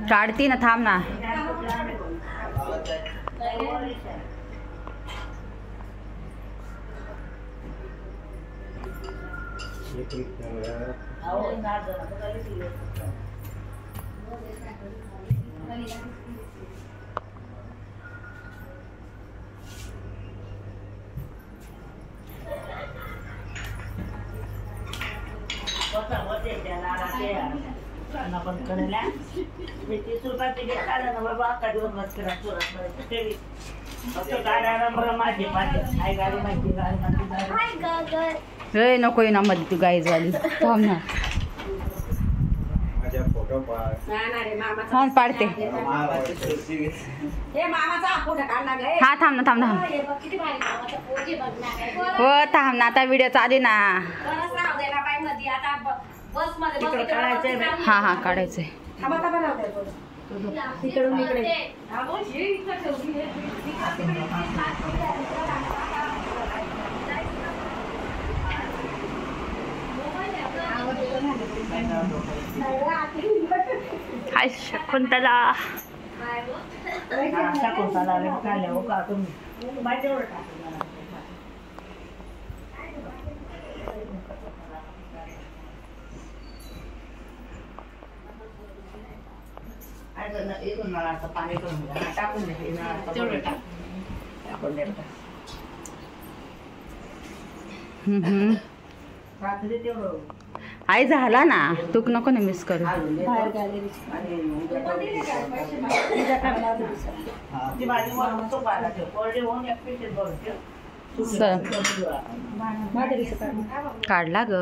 काढती ना, थांब ना. नको ना मध्ये तू गाई झाली. थांब ना, थांब पाडते. हा थांब ना, थांब ना. हो थांब ना, आता व्हिडिओ चालू ना. हा हा काढायचंय. हाय शकुंतला. आई झाला ना, तूक नको ना मिस करू. काढला ग.